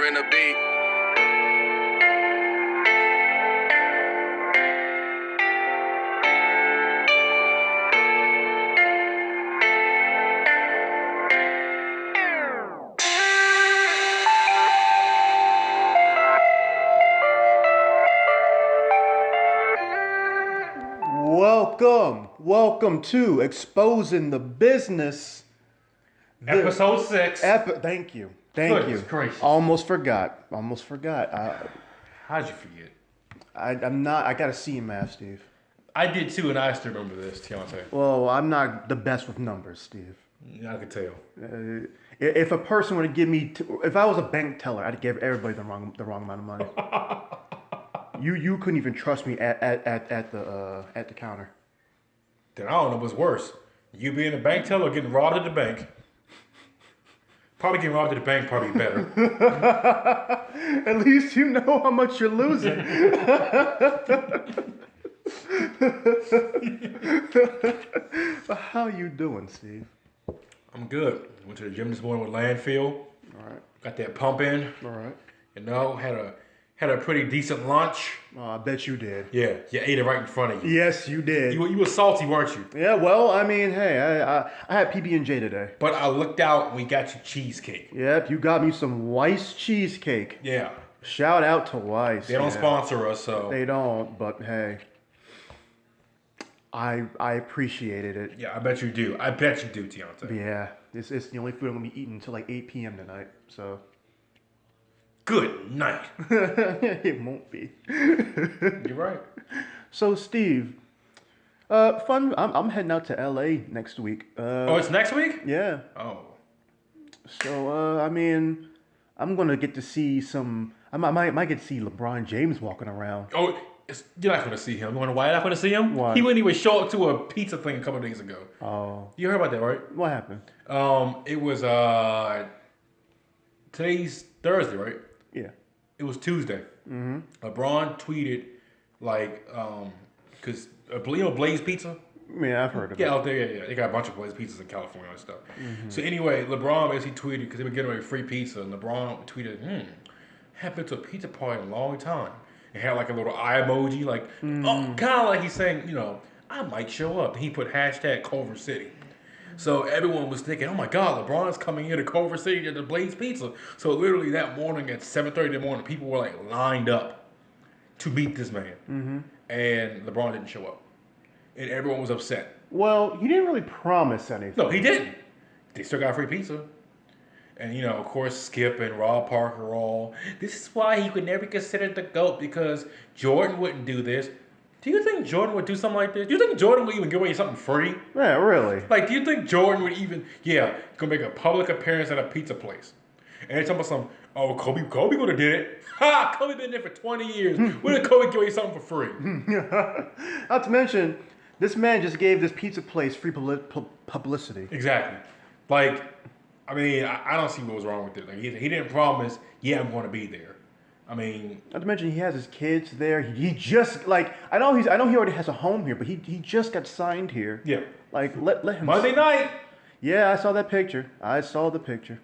in the beat. Welcome to Exposing the Business. Episode 6. Thank you. Goodness gracious. Almost forgot. How'd you forget? I'm not. I got a C in math, Steve. I did too, and I still remember this, Deontay. Well, I'm not the best with numbers, Steve. Yeah, I could tell. If a person were to give me, if I was a bank teller, I'd give everybody the wrong amount of money. You couldn't even trust me at the counter. Then I don't know what's worse. You being a bank teller or getting robbed at the bank. Probably getting robbed at the bank probably better. At least you know how much you're losing. How you doing, Steve? I'm good. Went to the gym this morning with Landfill. All right. Got that pump in. All right. You know, had a pretty decent lunch. Oh, I bet you did. Yeah, you ate it right in front of you. Yes, you did. You were salty, weren't you? Yeah, well, I mean, hey, I had PB&J today. But I looked out and we got you cheesecake. Yep, you got me some Weiss cheesecake. Yeah. Shout out to Weiss. They don't sponsor us, so. They don't, but hey. I appreciated it. Yeah, I bet you do. I bet you do, Deontay. Yeah, it's the only food I'm going to be eating until like 8 p.m. tonight, so. Good night. It won't be. You're right. So, Steve, fun. I'm heading out to LA next week. It's next week? Yeah. Oh. So, I mean, I'm gonna get to see some. I might get to see LeBron James walking around. Oh, you're not gonna see him. You wanna know why you're not gonna see him? Why? He wouldn't even show up to a pizza thing a couple of days ago. Oh. You heard about that, right? What happened? It was today's Thursday, right? Yeah. It was Tuesday. Mm-hmm. LeBron tweeted because Blaze Pizza. Yeah, I've heard of it. Yeah, out there, yeah. They got a bunch of Blaze Pizzas in California and stuff. Mm-hmm. So anyway, LeBron basically tweeted because they were getting away free pizza, and LeBron tweeted, haven't been to a pizza party in a long time. And had like a little eye emoji, like, kind of like he's saying, I might show up. And he put hashtag Culver City. So everyone was thinking, oh my God, LeBron's coming here to Culver City to the Blaze Pizza. So literally that morning at 7:30 in the morning, people were like lined up to meet this man. Mm-hmm. And LeBron didn't show up. And everyone was upset. Well, he didn't really promise anything. No, he didn't. They still got free pizza. And, of course, Skip and Rob Parker are all, this is why he could never be considered the GOAT because Jordan wouldn't do this. Do you think Jordan would do something like this? Do you think Jordan would even give away something free? Yeah, really? Like, do you think Jordan would even, gonna make a public appearance at a pizza place? And they're talking about Kobe would have did it. Ha! Kobe been there for 20 years. When did Kobe give away something for free? Not to mention, this man just gave this pizza place free publicity. Exactly. Like, I mean, I don't see what was wrong with it. Like, he didn't promise, I'm going to be there. I mean, not to mention he has his kids there. He just I know he already has a home here, but he just got signed here. Yeah. Like let him. Monday night. Yeah, I saw that picture. I saw the picture.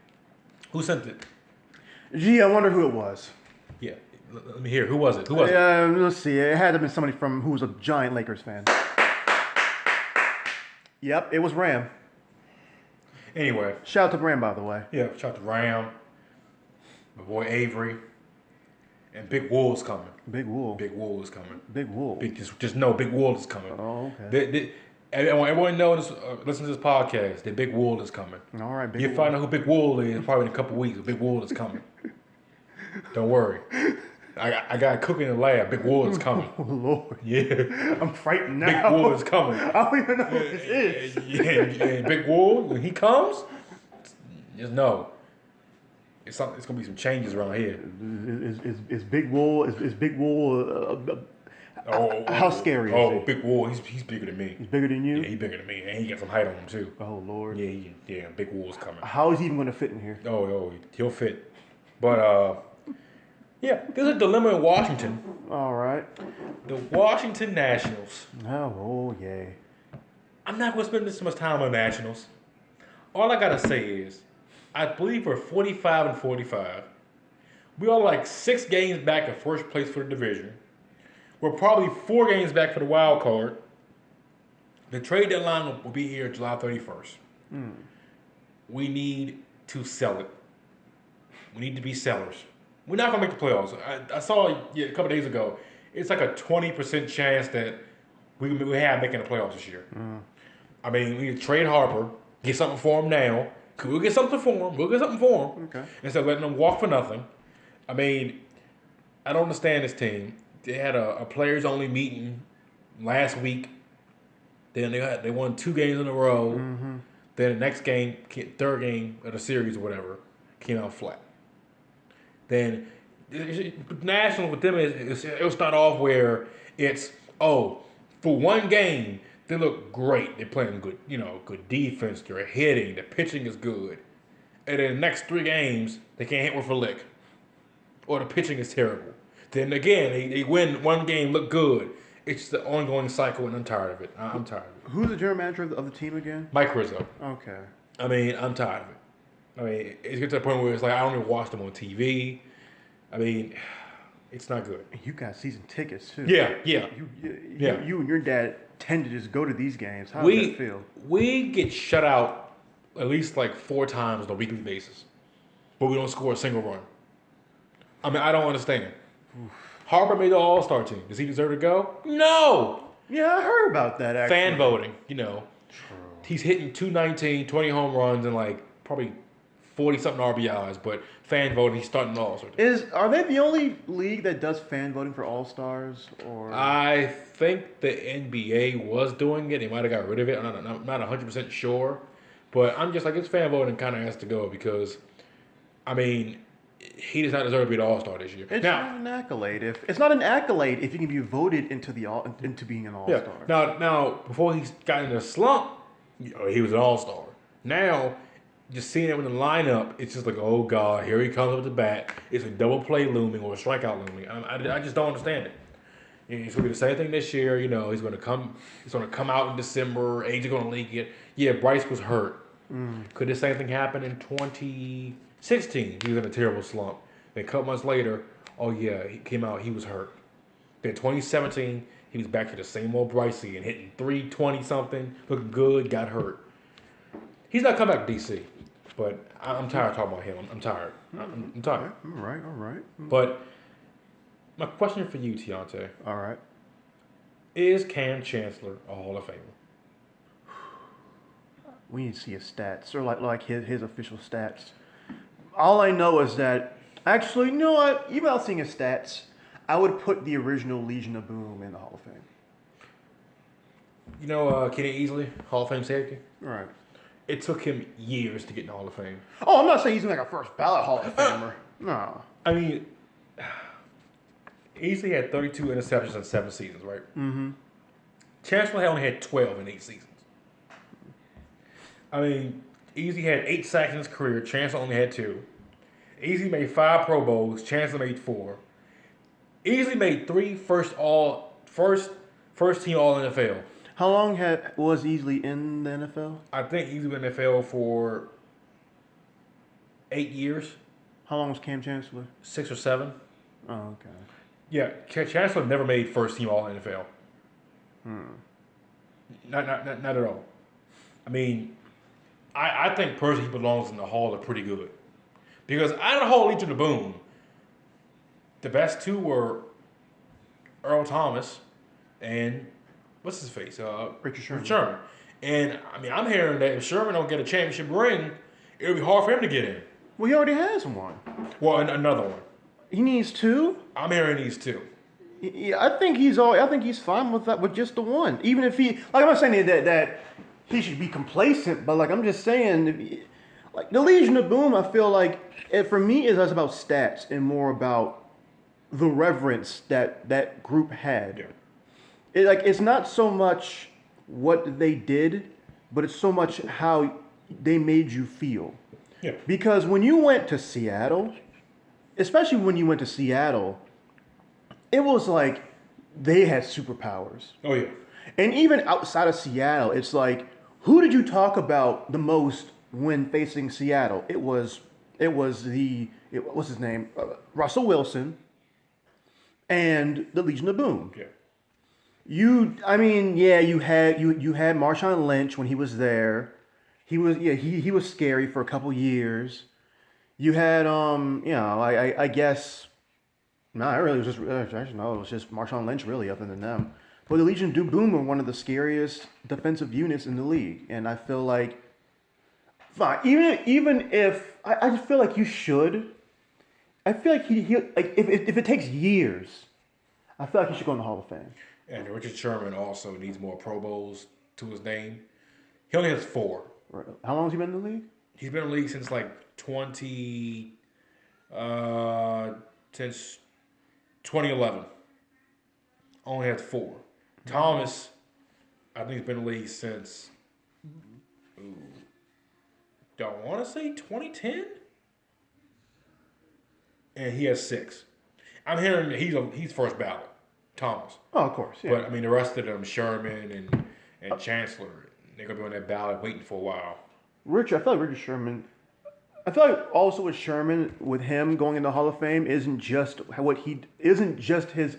Who sent it? Gee, I wonder who it was. Yeah, let me hear. Who was it? Let's see. It had to be somebody who was a giant Lakers fan. Yep, it was Ram. Anyway. Shout out to Ram, by the way. Yeah, shout out to Ram. My boy Avery. And Big Wool's coming. Big Wool. Big Wool is coming. Big Wool. Just know Big Wool is coming. Oh, okay. Everyone knows, listen to this podcast, that Big Wool is coming. All right, Big You'll Wool. find out who Big Wool is probably in a couple weeks. Big Wool is coming. Don't worry. I got cooking in the lab. Big Wool is coming. Oh, Lord. Yeah. I'm frightened now. Big Wool is coming. I don't even know who this is. Yeah, and Big Wool, when he comes, just know. It's gonna be some changes around here. Is Big Wool? Is Big Wool? How scary is he? Oh, Big Wool, he's bigger than me. He's bigger than you? Yeah, he's bigger than me, and he got some height on him too. Oh Lord. Yeah, Big Wool's coming. How is he even going to fit in here? Oh, he'll fit. But there's a dilemma in Washington. All right. The Washington Nationals. Oh yay. I'm not gonna spend this much time on Nationals. All I gotta say is, I believe we're 45-45. We are like 6 games back of first place for the division. We're probably 4 games back for the wild card. The trade deadline will be here July 31st. We need to sell it. We need to be sellers. We're not going to make the playoffs. I saw a couple days ago, it's like a 20% chance that we have making the playoffs this year. I mean, we need to trade Harper, get something for him now. We'll get something for him. Okay. Instead of letting them walk for nothing. I mean, I don't understand this team. They had a players-only meeting last week. Then they won 2 games in a row. Then the next game, third game of the series or whatever, came out flat. Then national with them it'll start off where it's for one game they look great. They're playing good, good defense. They're hitting. The pitching is good. And then the next 3 games they can't hit worth a lick, or the pitching is terrible. Then again they win one game, look good. It's the ongoing cycle, and I'm tired of it. I'm tired of it. Who's the general manager of the team again? Mike Rizzo. Okay. I mean, I'm tired of it. I mean, it's get to the point where it's like I don't even watch them on TV. I mean, it's not good. You got season tickets too. Yeah. You and your dad tend to just go to these games. How does that feel? We get shut out at least like 4 times on a weekly basis, but we don't score a single run. I mean, I don't understand. Harper made the All-Star team. Does he deserve to go? No. Yeah, I heard about that actually. Fan voting, True. He's hitting 219, 20 home runs, and like probably 40-something RBIs, but fan voting, he's starting the All-Star team. Are they the only league that does fan voting for All-Stars? Or I think the NBA was doing it. They might have got rid of it. I'm not 100% sure. But I'm just like, it's fan voting kind of has to go because, I mean, he does not deserve to be the All-Star this year. It's not an accolade. It's not an accolade if you can be voted into being an All-Star. Yeah. Now, before he got in a slump, he was an All-Star. Now, just seeing him in the lineup, it's just like, oh God, here he comes with the bat. It's a double play looming or a strikeout looming. I just don't understand it. It's gonna be the same thing this year. He's gonna come out in December. Age is gonna leak it. Yeah, Bryce was hurt. Could the same thing happen in 2016? He was in a terrible slump. Then a couple months later, oh yeah, he came out. He was hurt. Then 2017, he was back to the same old Brycey and hitting 320 something, looking good. Got hurt. He's not coming back to DC, but I'm tired of talking about him. I'm tired. I'm tired. All right. But my question for you, Tiante. All right. Is Cam Chancellor a Hall of Famer? We need to see his stats, or like his official stats. All I know is that, actually, you know what? Even without seeing his stats, I would put the original Legion of Boom in the Hall of Fame. Kenny Easley, Hall of Fame safety? Right. It took him years to get in the Hall of Fame. Oh, I'm not saying he's like a first ballot Hall of Famer. No. I mean, Easley had 32 interceptions in 7 seasons, right? Mm-hmm. Chancellor only had 12 in 8 seasons. I mean, Easley had 8 sacks in his career. Chancellor only had 2. Easley made 5 Pro Bowls. Chancellor made 4. Easley made 3 first team All NFL. How long was Easley in the NFL? I think Easley was in the NFL for 8 years. How long was Cam Chancellor? 6 or 7. Oh, okay. Yeah, Chancellor never made first team All NFL. Not at all. I mean, I think personally he belongs in the Hall of Pretty Good. Because out of the Hall of Legion of Boom, the best 2 were Earl Thomas and what's his face? Richard Sherman. And I mean, I'm hearing that if Sherman don't get a championship ring, it'll be hard for him to get in. Well, he already has one. Well, another one. He needs 2. I'm hearing these 2. Yeah, I think he's fine with that, with just the one. Even if I'm not saying that he should be complacent, but like I'm just saying, like the Legion of Boom, I feel like for me is less about stats and more about the reverence that group had. Yeah. It's not so much what they did, but it's so much how they made you feel. Yeah. Because when you went to Seattle, especially when you went to Seattle, it was like they had superpowers. Oh yeah. And even outside of Seattle, it's like, who did you talk about the most when facing Seattle? It was It was what's his name? Russell Wilson and the Legion of Boom. Yeah. You had Marshawn Lynch when he was there. He was scary for a couple years. You had I guess no, I really was just actually no, it was just Marshawn Lynch really other than them. But the Legion of Boom were one of the scariest defensive units in the league, and I feel like fine, even if I just feel like you should. I feel like he like if it takes years, I feel like he should go in the Hall of Fame. And Richard Sherman also needs more Pro Bowls to his name. He only has 4. Right. How long has he been in the league? He's been in the league since like since 2011. Only has 4. Thomas, I think he's been in the league since. Don't want to say 2010. And he has 6. I'm hearing that he's first ballot, Thomas. Oh, of course, yeah. But I mean, the rest of them, Sherman and Chancellor, they're gonna be on that ballot waiting for a while. I feel like Richard Sherman. I feel like also with Sherman, with him going into the Hall of Fame, isn't just his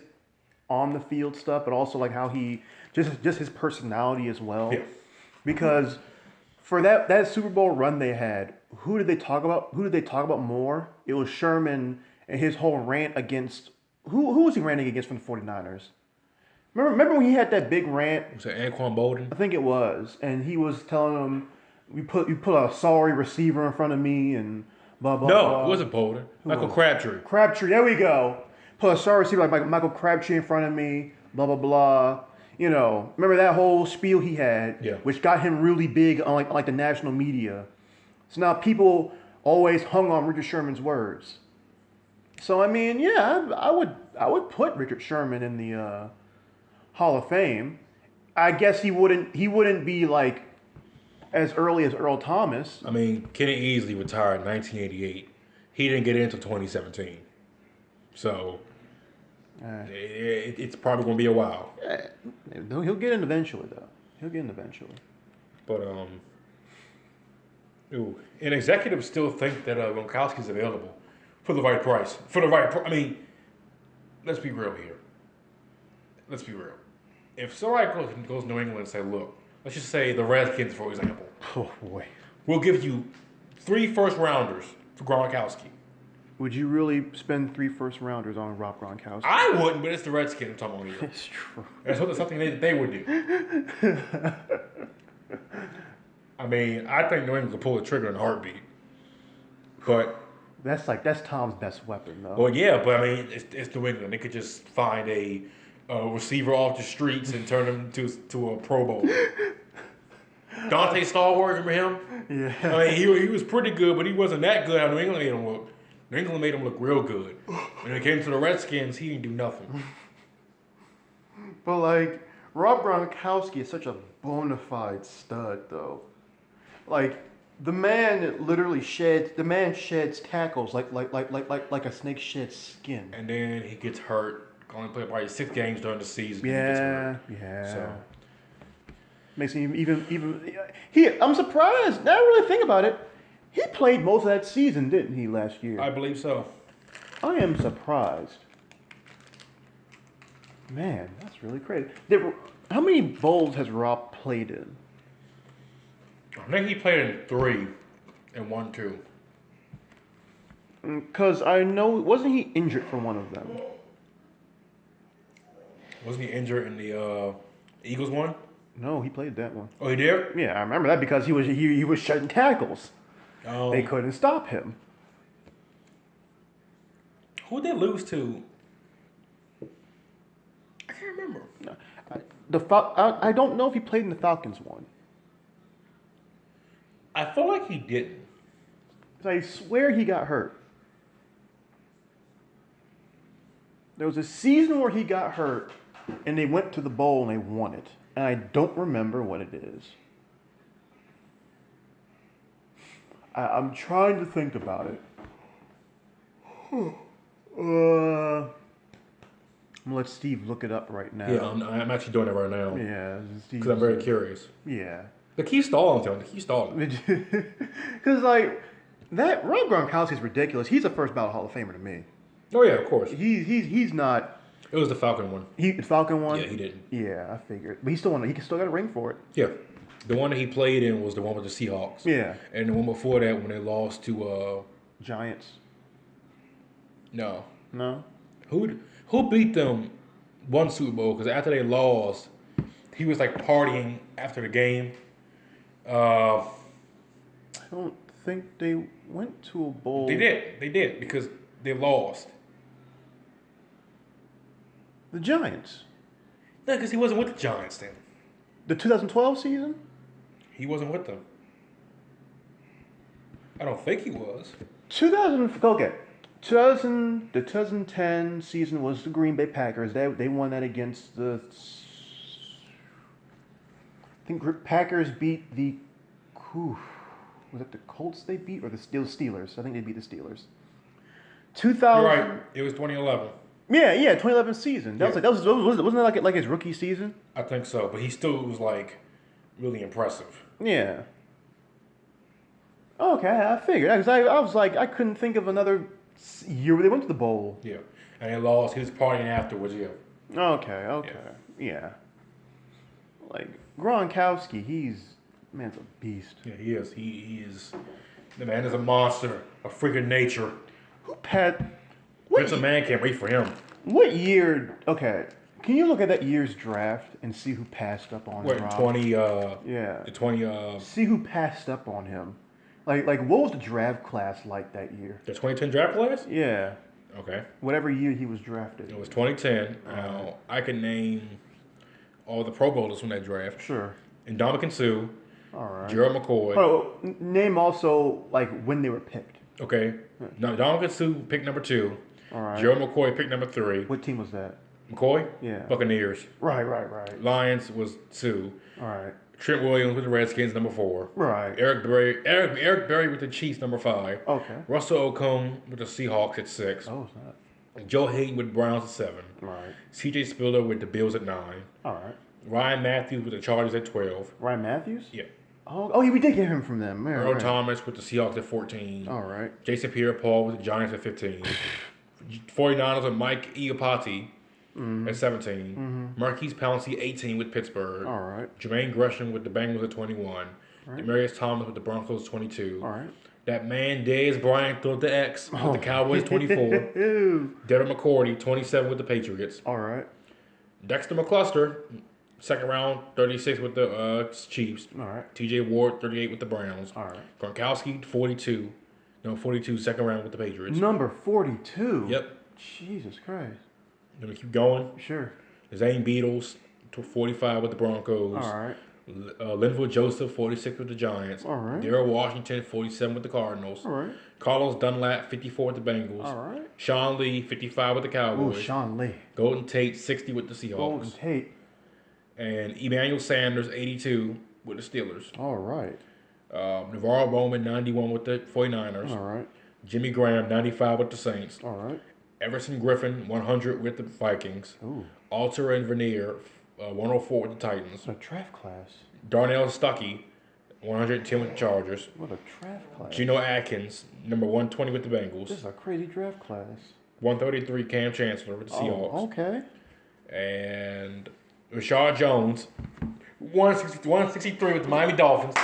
on the field stuff, but also like how he just his personality as well. Yeah. Because for that Super Bowl run they had, who did they talk about? Who did they talk about more? It was Sherman and his whole rant against who was he ranting against from the 49ers? Remember when he had that big rant? Was it Anquan Bolden? I think it was, and he was telling them, "You put a sorry receiver in front of me," and blah blah. No, blah. it wasn't Bolden. Michael was? Crabtree. Crabtree, there we go. Put a sorry receiver like Michael Crabtree in front of me, blah blah blah. You know, remember that whole spiel he had, Yeah. which got him really big on like the national media. So now people always hung on Richard Sherman's words. So I mean, yeah, I would put Richard Sherman in the Hall of Fame. I guess he wouldn't be like as early as Earl Thomas. I mean, Kenny Easley retired in 1988. He didn't get in until 2017. So it's probably going to be a while. He'll get in eventually, though. He'll get in eventually. But and executives still think that Gronkowski's available for the right price. I mean, let's be real here. Let's be real. If somebody goes to New England and say, look, let's just say the Redskins, for example. Oh boy. We'll give you 3 first-rounders for Gronkowski. Would you really spend 3 first-rounders on Rob Gronkowski? I wouldn't, but it's the Redskins I'm talking about here. It's true. That's something they would do. I mean, I think New England could pull the trigger in a heartbeat. But that's Tom's best weapon, though. well, yeah, but I mean, it's New England. They could just find a receiver off the streets and turn him to a Pro Bowl. Dante Stallworth, remember him? Yeah. I mean, he was pretty good, but he wasn't that good how New England made him look. New England made him look real good. When it came to the Redskins, he didn't do nothing. But like Rob Gronkowski is such a bona fide stud, though. Like the man literally sheds tackles like a snake sheds skin. And then he gets hurt. Only played probably 6 games during the season. Yeah. So Makes him even. I'm surprised. Now I really think about it. He played most of that season, didn't he, last year? I believe so. I am surprised. Man, that's really crazy. How many bowls has Rob played in? I think he played in 3 and 1, 2. Because I know, wasn't he injured for one of them? Wasn't he injured in the Eagles one? No, he played that one. Oh, he did? Yeah, I remember that because he was shutting tackles. Oh. They couldn't stop him. Who did they lose to? I can't remember. I don't know if he played in the Falcons one. I feel like he didn't. I swear he got hurt. There was a season where he got hurt, and they went to the bowl and they won it. And I don't remember what it is. I'm trying to think about it. I'm gonna let Steve look it up right now. Yeah, I'm actually doing it right now. Yeah, Because I'm very curious. Yeah. The key stalling, John. The key stalling. Because like That Rob Gronkowski is ridiculous. He's a first ballot Hall of Famer to me. Oh yeah, of course. He's not. It was the Falcon one. The Falcon one. Yeah, he didn't. Yeah, I figured, but he still won. He still got a ring for it. Yeah, the one that he played in was the one with the Seahawks. Yeah, and the one before that when they lost to Giants. No. Who beat them one Super Bowl? Because after they lost, he was like partying after the game. I don't think they went to a bowl. They did because they lost. The Giants. No, because he wasn't with the Giants then. The 2012 season? He wasn't with them. I don't think he was. 2010 season was the Green Bay Packers. They won that against the. I think Packers beat the. Was it the Colts they beat or the Steelers? I think they beat the Steelers. 2000. You're right. It was 2011. Yeah, 2011 season. Wasn't that like his rookie season? I think so, but he still was like really impressive. Yeah. Okay, I figured. I was like, I couldn't think of another year where they went to the bowl. Yeah, and they lost. He was partying afterwards. Yeah. Okay, yeah. Like Gronkowski, man's a beast. Yeah, he is. He is. The man is a monster, a freak of nature. Vince McMahon can't wait for him. What year? Okay, can you look at that year's draft and see who passed up on him? 20? Yeah. The 20. See who passed up on him. Like what was the draft class like that year? The 2010 draft class? Yeah. Okay. Whatever year he was drafted. It was 2010. Now I can name all the Pro Bowlers from that draft. Sure. And Ndamukong Suh. All right. Gerald McCoy. Oh, name also like when they were picked. Okay. Now Ndamukong Suh picked number 2. All right. Gerald McCoy picked number 3. What team was that? McCoy? Yeah. Buccaneers. Right. Lions was 2. All right. Trent Williams with the Redskins, number 4. Right. Eric Berry with the Chiefs, number 5. Okay. Russell Okung with the Seahawks at 6. Oh, it's not. Joe Hayden with the Browns at 7. Right. C.J. Spiller with the Bills at 9. All right. Ryan Matthews with the Chargers at 12. Ryan Matthews? Yeah. Oh, yeah, we did get him from them. Earl Thomas with the Seahawks at 14. All right. Jason Pierre-Paul with the Giants at 15. 49ers with Mike Iupati at 17. Marquise Pouncey, 18 with Pittsburgh. All right. Jermaine Gresham with the Bengals at 21. Right. Demarius Thomas with the Broncos, 22. All right. That man, Dez Bryant, threw the X with the Cowboys, 24. Derek McCourty, 27 with the Patriots. All right. Dexter McCluster, second round, 36 with the Chiefs. All right. TJ Ward, 38 with the Browns. All right. Gronkowski, 42. No, 42, second round with the Patriots. Number 42. Yep. Jesus Christ. Let me keep going. Sure. Zane Beatles, 45 with the Broncos. All right. Linval Joseph, 46 with the Giants. All right. Darrell Washington, 47 with the Cardinals. All right. Carlos Dunlap, 54 with the Bengals. All right. Sean Lee, 55 with the Cowboys. Oh, Sean Lee. Golden Tate, 60 with the Seahawks. Golden Tate. And Emmanuel Sanders, 82 with the Steelers. All right. Navarro Bowman, 91 with the 49ers. All right. Jimmy Graham, 95 with the Saints. All right. Everson Griffin, 100 with the Vikings. Ooh. Alter and Vernier, 104 with the Titans. What a draft class. Darnell Stuckey, 110 with the Chargers. What a draft class. Geno Atkins, number 120 with the Bengals. This is a crazy draft class. 133, Cam Chancellor with the Seahawks. Oh, okay. And Rashad Jones, 163 with the Miami Dolphins.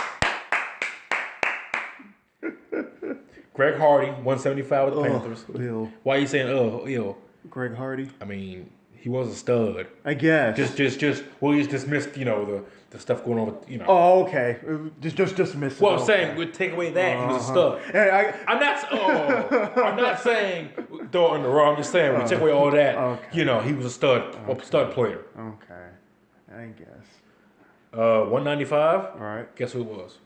Greg Hardy, 175 with the Panthers. Ew. Why are you saying, ew? Greg Hardy? I mean, he was a stud. I guess. Well, he's dismissed, the stuff going on with, Oh, okay. Just dismiss it. Well, I'm saying, we'd take away that, he was a stud. Hey, I'm not saying throw it in the raw. I'm just saying, we take away all that, okay. he was a stud player. Okay. I guess. 195. All right. Guess who it was?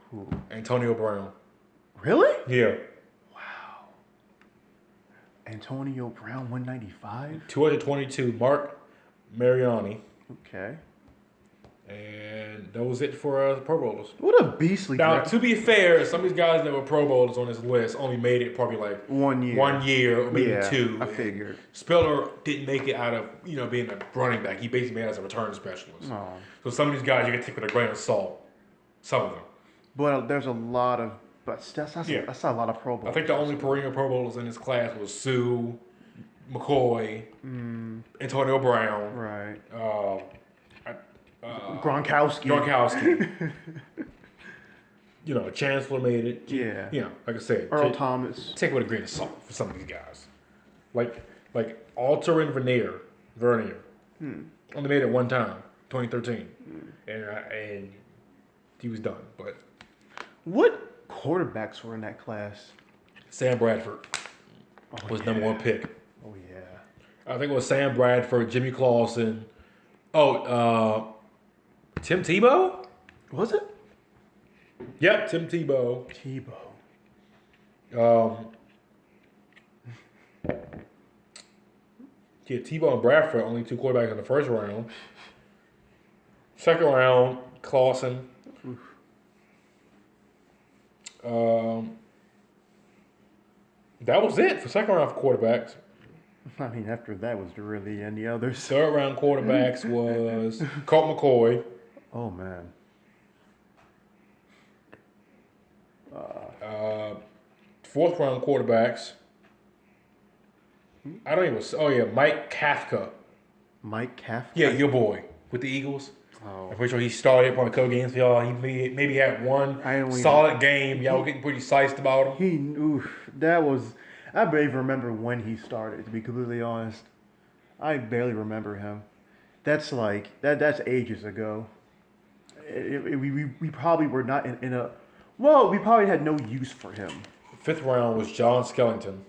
Who? Antonio Brown. Really? Yeah. Wow. Antonio Brown, 195? 222, Mark Mariani. Okay. And that was it for Pro Bowlers. What a beastly Now, draft. to be fair, some of these guys that were Pro Bowlers on this list only made it probably like 1 year. 1 year or maybe Yeah, 2. I figured. Spiller didn't make it out of, being a running back. He basically made it as a return specialist. Oh. So some of these guys you can take with a grain of salt. Some of them. But there's a lot of But that's a lot of Pro Bowls. I think the only perennial Pro Bowlers in this class was Sue, McCoy, Antonio Brown, right. Gronkowski. Chancellor made it. Yeah. Like I said, Earl Thomas. Take it with a grain of salt for some of these guys. Like Alter and Vernier. Only made it one time, 2013, and he was done. But what quarterbacks were in that class? Sam Bradford was number one pick. Oh yeah. I think it was Sam Bradford, Jimmy Clausen. Tim Tebow? Was it? Yep, Tim Tebow. Yeah, Tebow and Bradford, only two quarterbacks in the first round. Second round, Clausen. That was it for second round for quarterbacks. I mean, after that was there really any others? Third round quarterbacks was Colt McCoy. Oh man. Fourth round quarterbacks. I don't even. Oh yeah, Mike Kafka. Mike Kafka. Yeah, your boy with the Eagles. Oh. I'm pretty sure he started on a couple games for y'all. He maybe had one solid game. Y'all were getting pretty psyched about him. I barely even remember when he started, to be completely honest. I barely remember him. That's that's ages ago. We probably were not in a... Well, we probably had no use for him. Fifth round was John Skellington.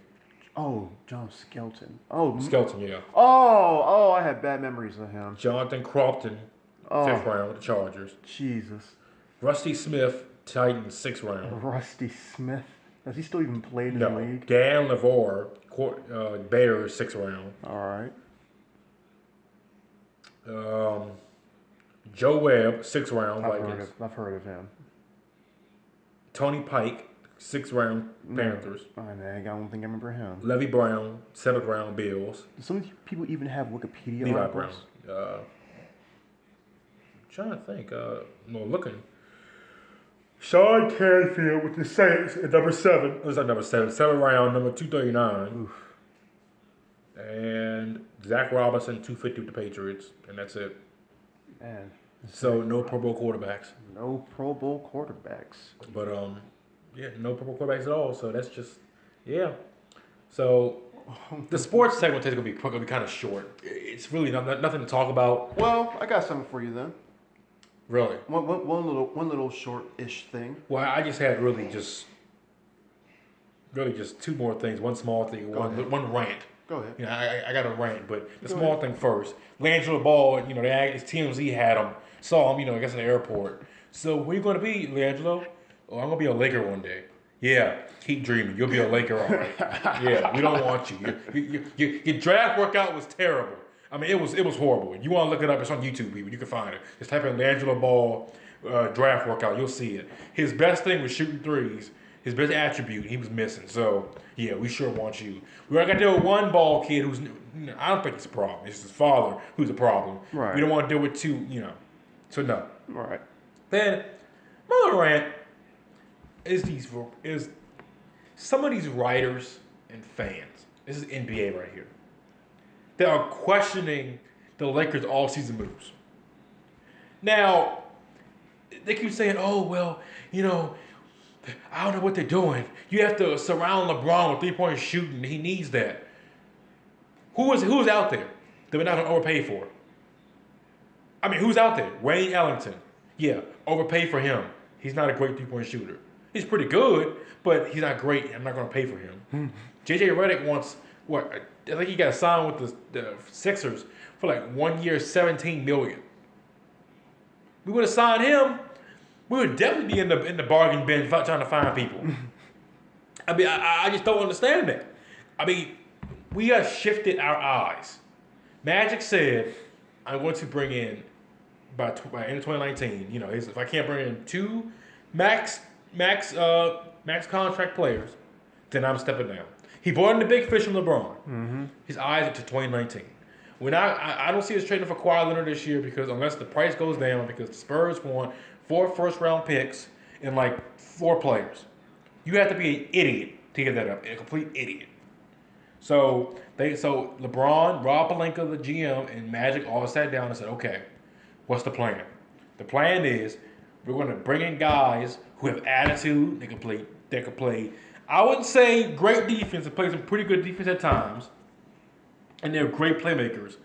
Oh, John Skelton. Oh, Skelton, yeah. Oh, I have bad memories of him. Jonathan Crofton, fifth round with the Chargers. Jesus. Rusty Smith, Titans, sixth round. Rusty Smith. Does he still even play in the league? Dan Lavore, Bears, sixth round. All right. Joe Webb, sixth round. I've heard of him. Tony Pike, sixth round, Panthers. I don't think I remember him. Levy Brown, seventh round, Bills. Do some of these people even have Wikipedia? Levi Brown. Trying to think. No, looking. Sean Canfield with the Saints at number 7. It was like number 7. 7th round, number 239. Oof. And Zach Robinson, 250 with the Patriots. And that's it. Man. So no Pro Bowl quarterbacks. No Pro Bowl quarterbacks. But no Pro Bowl quarterbacks at all. So that's just So the sports segment is gonna be kind of short. It's really nothing to talk about. Well, I got something for you then. Really? One little short-ish thing. Well, I just had really just two more things. One small thing, one rant. Go ahead. I got a rant, but the small thing first. Langelo Ball, his TMZ had him, saw him, I guess in the airport. So where you gonna be, Langelo? Oh, I'm gonna be a Laker one day. Yeah, keep dreaming. You'll be a Laker, all right. Yeah, we don't want you. Your draft workout was terrible. I mean, it was horrible. You want to look it up? It's on YouTube, people. You can find it. Just type in Langelo Ball draft workout. You'll see it. His best thing was shooting threes. His best attribute, he was missing. So, yeah, we sure want you. We got to deal with one ball kid who's, I don't think it's a problem. It's his father who's a problem. Right. We don't want to deal with two, So, no. Right. Then, my other rant is some of these writers and fans. This is NBA right here. They are questioning the Lakers' all-season moves. Now, they keep saying, oh, well, I don't know what they're doing. You have to surround LeBron with three-point shooting. He needs that. Who's out there that we're not going to overpay for? I mean, who's out there? Wayne Ellington. Yeah, overpay for him. He's not a great three-point shooter. He's pretty good, but he's not great. I'm not going to pay for him. JJ Redick wants, what? I think he got signed with the Sixers for like 1 year, $17 million. We would have signed him. We would definitely be in the bargain bin trying to find people. I mean, I just don't understand that. I mean, we have shifted our eyes. Magic said, "I'm going to bring in by end of 2019. If I can't bring in 2 max contract players, then I'm stepping down." He brought in the big fish from LeBron. Mm-hmm. His eyes are to 2019. I don't see us trading for Kawhi Leonard this year because unless the price goes down, because the Spurs want 4 first-round picks and like 4 players. You have to be an idiot to get that up. A complete idiot. So LeBron, Rob Pelinka, the GM, and Magic all sat down and said, okay, what's the plan? The plan is we're going to bring in guys who have attitude. They can play. I wouldn't say great defense. They play some pretty good defense at times, and they're great playmakers.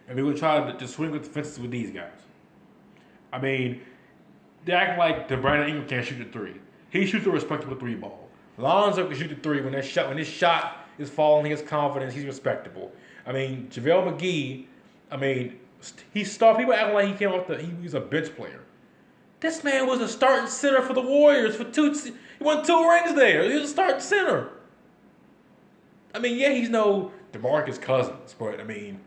And we're going to try to swing with the fences with these guys. I mean, they're acting like the Brandon Ingram can't shoot the three. He shoots a respectable three ball. Lonzo can shoot the three when his shot is falling. He has confidence. He's respectable. I mean, JaVale McGee. I mean, people acting like he was a bench player. This man was a starting center for the Warriors for he won 2 rings there. He was a starting center. I mean, yeah, he's no DeMarcus Cousins, but I mean,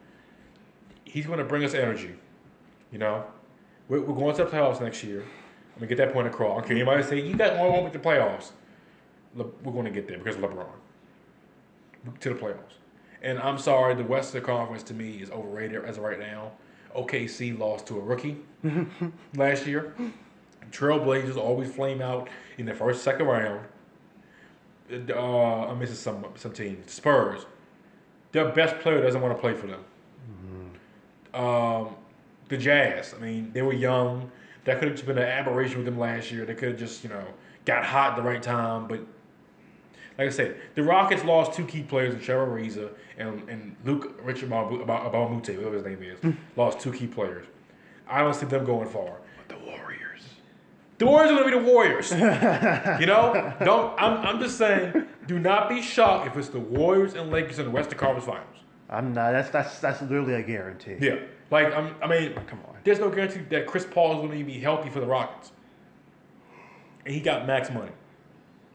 he's going to bring us energy. You know, we're going to the playoffs next year. I'm going to get that point across. Okay, anybody say you got one with the playoffs? We're going to get there because of LeBron. To the playoffs. And I'm sorry, the Western Conference to me is overrated as of right now. OKC lost to a rookie last year. Trailblazers always flame out in the first, second round. I'm missing some teams. Spurs. Their best player doesn't want to play for them. The Jazz. I mean, they were young. That could have just been an aberration with them last year. They could have just, got hot at the right time. But like I said, the Rockets lost 2 key players in Trevor Ariza and Richard Abamute, whatever his name is. Lost 2 key players. I don't see them going far. But the Warriors. The Warriors are going to be the Warriors. I'm just saying, do not be shocked if it's the Warriors and Lakers in the Western Conference Finals. I'm not. That's literally a guarantee. Yeah. Like, I mean, come on. There's no guarantee that Chris Paul is going to be healthy for the Rockets. And he got max money.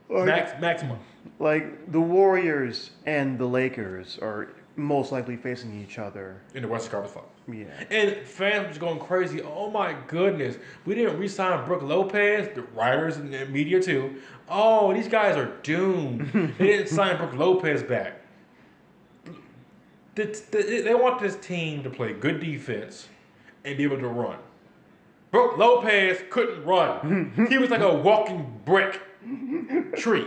Max money. Like, the Warriors and the Lakers are most likely facing each other in the Western Conference Finals. Yeah. And fans are going crazy. Oh, my goodness. We didn't re-sign Brook Lopez. The writers and the media, too. Oh, these guys are doomed. They didn't sign Brook Lopez back. They want this team to play good defense and be able to run. Brook Lopez couldn't run. He was like a walking brick tree.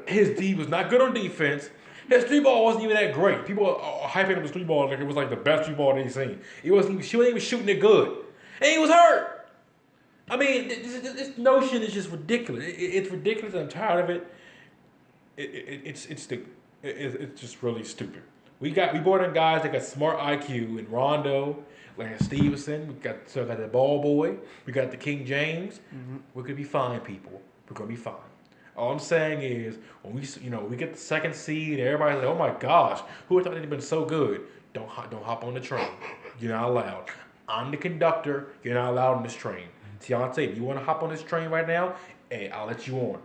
His D was not good on defense. His 3-ball wasn't even that great. People are hyping up his 3-ball like it was like the best 3-ball they've seen. She wasn't even shooting it good. And he was hurt. I mean, this notion is just ridiculous. It's ridiculous. I'm tired of it. It's just really stupid. We brought in guys that got smart IQ in Rondo, Lance Stevenson. We got the ball boy. We got the King James. Mm-hmm. We're gonna be fine, people. We're gonna be fine. All I'm saying is when we get the second seed, everybody's like, oh my gosh, who thought they'd been so good? Don't hop on the train. You're not allowed. I'm the conductor. You're not allowed on this train. Deontay, if you want to hop on this train right now, hey, I'll let you on.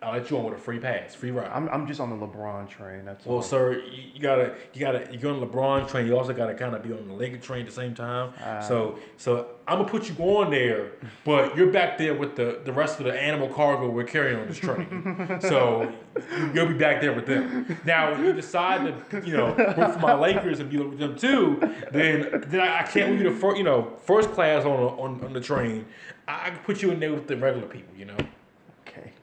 I'll let you on with a free pass, free ride. I'm just on the LeBron train. That's all. Well, sir, you're on the LeBron train. You also gotta kind of be on the Lakers train at the same time. So I'm gonna put you on there, but you're back there with the rest of the animal cargo we're carrying on this train. So you'll be back there with them. Now, if you decide to root for my Lakers and be with them too, then I can't move you to first class on the train. I can put you in there with the regular people.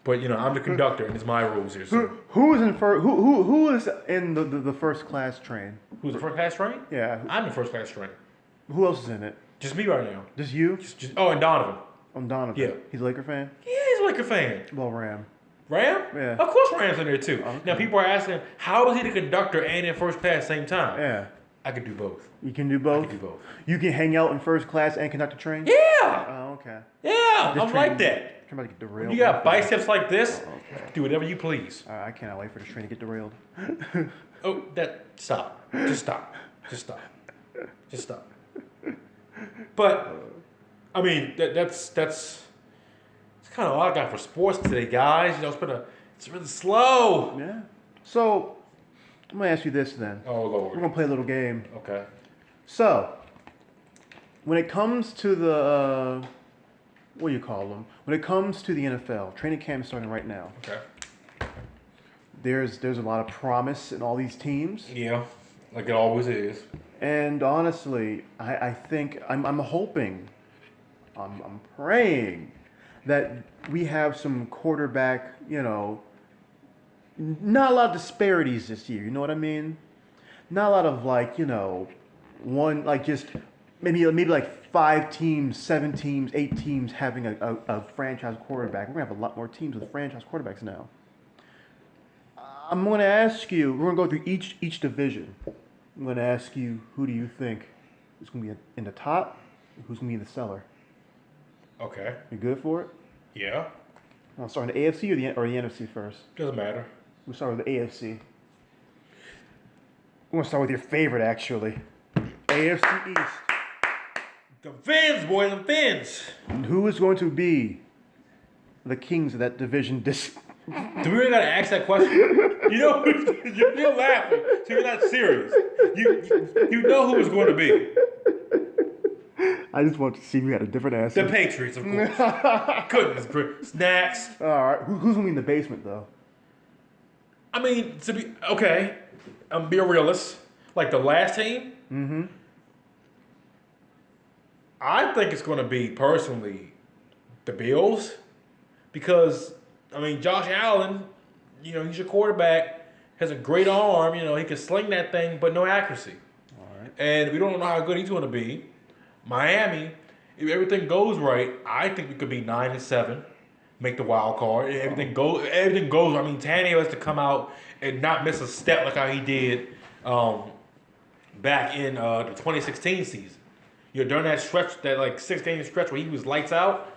But I'm the conductor, and it's my rules here. So. Who is in the first class train? Who's the first class train? Yeah, I'm the first class train. Who else is in it? Just me right now. Just you? Just and Donovan. Donovan. Yeah, he's a Laker fan. Yeah, he's a Laker fan. Well, Ram. Ram? Yeah. Of course, Ram's in there too. Okay. Now people are asking, how is he the conductor and in first class at the same time? Yeah. I could do both. You can do both? I can do both. You can hang out in first class and conduct a train? Yeah. Oh, okay. Yeah, I'm like that. I'm about to get derailed. You got biceps like this, do whatever you please. I cannot wait for this train to get derailed. Stop. Just stop. Just stop. Just stop. But, I mean, that's kind of all I got for sports today, guys. It's really slow. Yeah. So, I'm going to ask you this then. Oh, Lord. We're going to play a little game. Okay. So, when it comes to the, what do you call them? When it comes to the NFL, training camp is starting right now. Okay. There's a lot of promise in all these teams. Yeah, like it always is. And honestly, I think, I'm hoping, I'm praying that we have some quarterback, not a lot of disparities this year. You know what I mean? Not a lot of one just maybe like 5 teams, 7 teams, 8 teams having a franchise quarterback. We're gonna have a lot more teams with franchise quarterbacks now. I'm gonna ask you. We're gonna go through each division. I'm gonna ask you, who do you think is gonna be in the top? And who's gonna be in the cellar? Okay. You good for it? Yeah. I'll start in the AFC or the NFC first. Doesn't matter. We'll start with the AFC. We're gonna start with your favorite, actually. AFC East. The Fins, boy, the Fins. And who is going to be the kings of that division? Do we really gotta ask that question? You're laughing, so you're not serious. You know who it's going to be. I just want to see if we had a different answer. The Patriots, of course. Goodness gracious. Snacks. All right. Who's going to be in the basement, though? I mean, be a realist. Like the last team, I think it's going to be, personally, the Bills. Because, Josh Allen, he's your quarterback, has a great arm, he can sling that thing, but no accuracy. All right. And we don't know how good he's going to be. Miami, if everything goes right, I think we could be 9-7, make the wild card. Everything goes. Tannehill has to come out and not miss a step like how he did back in the 2016 season. During that stretch, that 6-game stretch where he was lights out.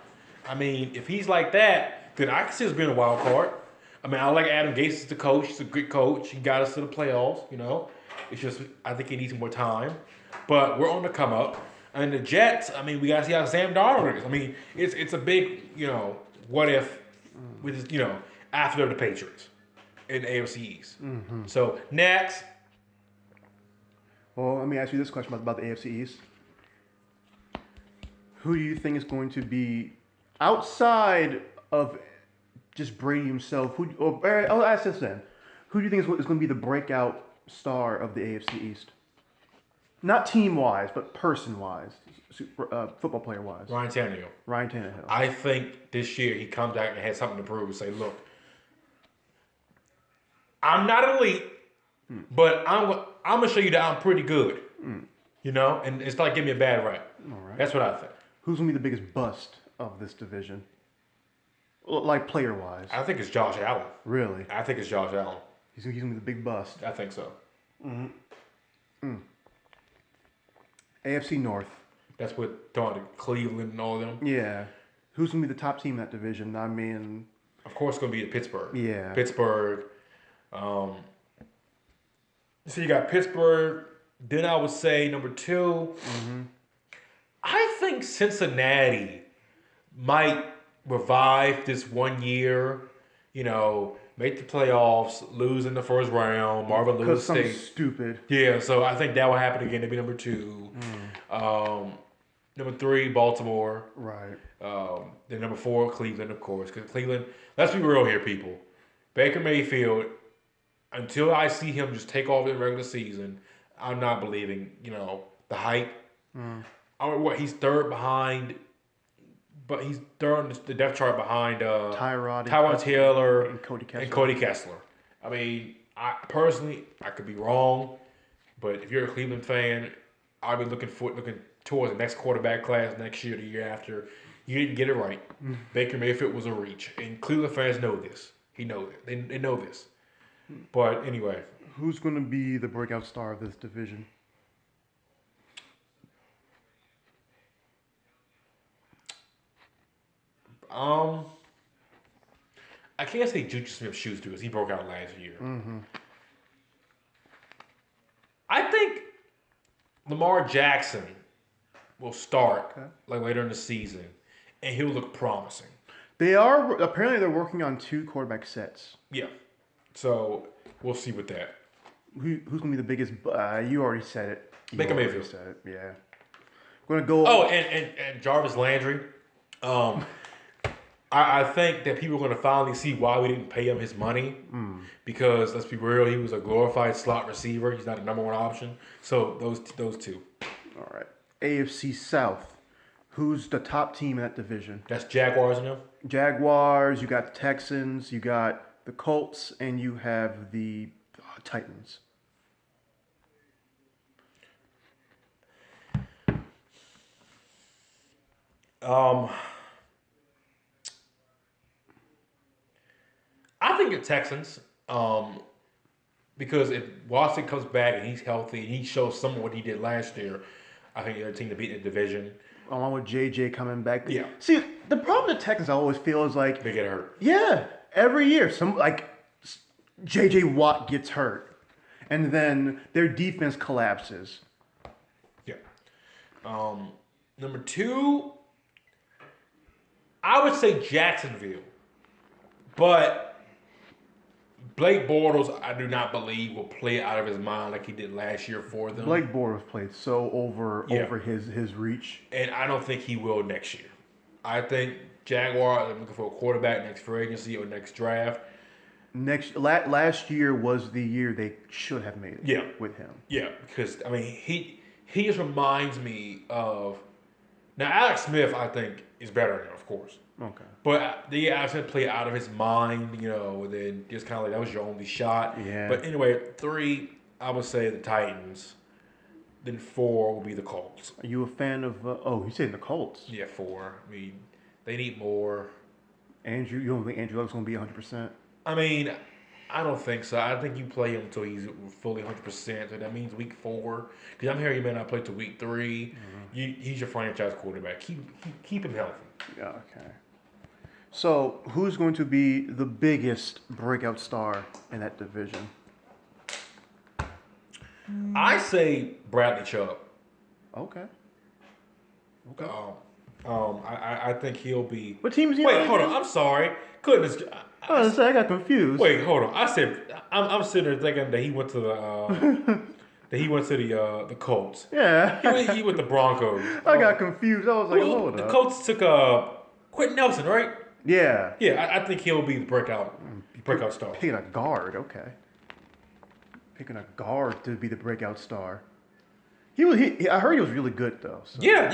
If he's like that, then I can see us being a wild card. I like Adam Gase as the coach. He's a good coach. He got us to the playoffs. It's just I think he needs more time. But we're on the come up. And the Jets, we got to see how Sam Darnold is. It's a big, what if, with after the Patriots in the AFC East. Mm-hmm. So, next. Well, let me ask you this question about the AFC East. Who do you think is going to be, outside of just Brady himself, I'll ask this then. Who do you think is going to be the breakout star of the AFC East? Not team-wise, but person-wise, football player-wise. Ryan Tannehill. I think this year he comes back and has something to prove and say, look, I'm not elite, but I'm going to show you that I'm pretty good. And it's like give me a bad rap. All right. That's what I think. Who's going to be the biggest bust of this division? Like player-wise. I think it's Josh Allen. Really? I think it's Josh Allen. He's going to be the big bust. I think so. AFC North. That's what Cleveland and all of them. Yeah. Who's going to be the top team in that division? Of course, it's going to be Pittsburgh. Yeah. Pittsburgh. So you got Pittsburgh. Then I would say number 2. I think Cincinnati might revive this one year. Make the playoffs, lose in the first round. Marvin Lewis State. Because stupid. Yeah, so I think that will happen again. They'll be number 2. Number 3, Baltimore. Right. Then number 4, Cleveland, of course. Because Cleveland, let's be real here, people. Baker Mayfield, until I see him just take off in the regular season, I'm not believing, the hype. He's third behind, but he's third on the depth chart behind Tyrod Taylor and Cody Kessler. I personally, I could be wrong, but if you're a Cleveland fan, I'll be looking towards the next quarterback class next year, the year after. You didn't get it right. Baker Mayfield was a reach, and Cleveland fans know this. They know this. But anyway, who's going to be the breakout star of this division? I can't say Juju Smith-Schuster because he broke out last year. I think Lamar Jackson will start later in the season, and he'll look promising. Apparently they're working on 2 quarterback sets. Yeah, so we'll see with that. Who's going to be the biggest? You already said it. Baker Mayfield. Said it. Yeah. We're going to go. Oh, and Jarvis Landry. I think that people are going to finally see why we didn't pay him his money. Because let's be real, he was a glorified slot receiver. He's not a number 1 option. So those 2. All right. AFC South. Who's the top team in that division? That's Jaguars now. Jaguars. You got the Texans. You got the Colts, and you have the Titans. I think the Texans. Because if Watson comes back and he's healthy and he shows some of what he did last year, I think they're a team to beat in the division. Along with JJ coming back. Yeah. See, the problem with the Texans I always feel is like They get hurt. yeah, every year some like JJ Watt gets hurt, and then their defense collapses. Yeah. Number 2, I would say Jacksonville, but Blake Bortles, I do not believe will play out of his mind like he did last year for them. Blake Bortles played so over his reach, and I don't think he will next year. I think Jaguars are looking for a quarterback next free agency or next draft. Last year was the year they should have made it with him. Yeah, because I mean he just reminds me of now Alex Smith. I think is better than him, of course. Okay. But the Alex Smith played out of his mind, then just kind of like that was your only shot. Yeah. But anyway, 3, I would say the Titans. Then 4 will be the Colts. Are you a fan of? You said the Colts. Yeah, 4. I mean, they need more. Andrew, you don't think Andrew Luck's going to be 100%? I mean, I don't think so. I think you play him until he's fully 100%. So that means week 4. Because I'm hearing he may not play till week 3. Mm-hmm. He's your franchise quarterback. Keep him healthy. Yeah, okay. So, who's going to be the biggest breakout star in that division? I say Bradley Chubb. Okay. I think he'll be. What team is he? Wait, hold on. I'm sorry. Goodness. I got confused. Wait, hold on. I said I'm sitting there thinking that he went to the the Colts. Yeah. He went the Broncos. I got confused. I was like, hold the up. Colts took Quentin Nelson, right? Yeah. Yeah, I think he'll be the breakout star. Picking a guard, okay. Picking a guard to be the breakout star. I heard he was really good though. So. Yeah.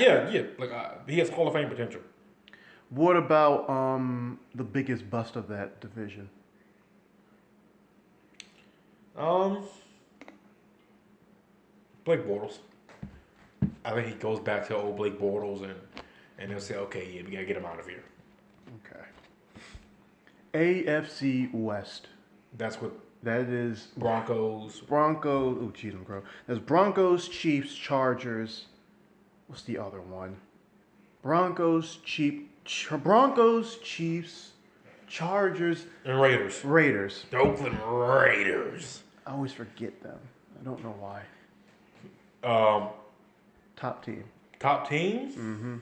Like he has Hall of Fame potential. What about the biggest bust of that division? Blake Bortles. I think he goes back to old Blake Bortles and they'll say, okay, yeah, we gotta get him out of here. Okay. AFC West. That is Broncos. Oh, geez, I'm gross. There's Broncos, Chiefs, Chargers. What's the other one? Broncos, Chiefs, Chargers, And Raiders. Raiders. The Oakland Raiders. I always forget them. I don't know why. Top team. Top teams? Mm-hmm.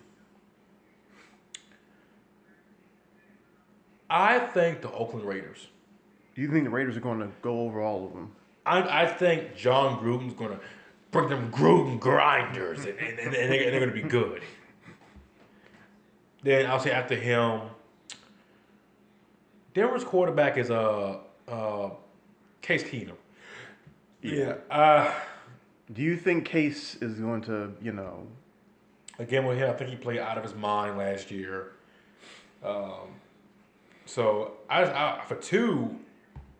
I think the Oakland Raiders. Do you think the Raiders are going to go over all of them? I think John Gruden's going to bring them Gruden grinders, and they're going to be good. Then I'll say after him, Denver's quarterback is Case Keenum. Yeah. Do you think Case is going to, Again with him, I think he played out of his mind last year. So for 2,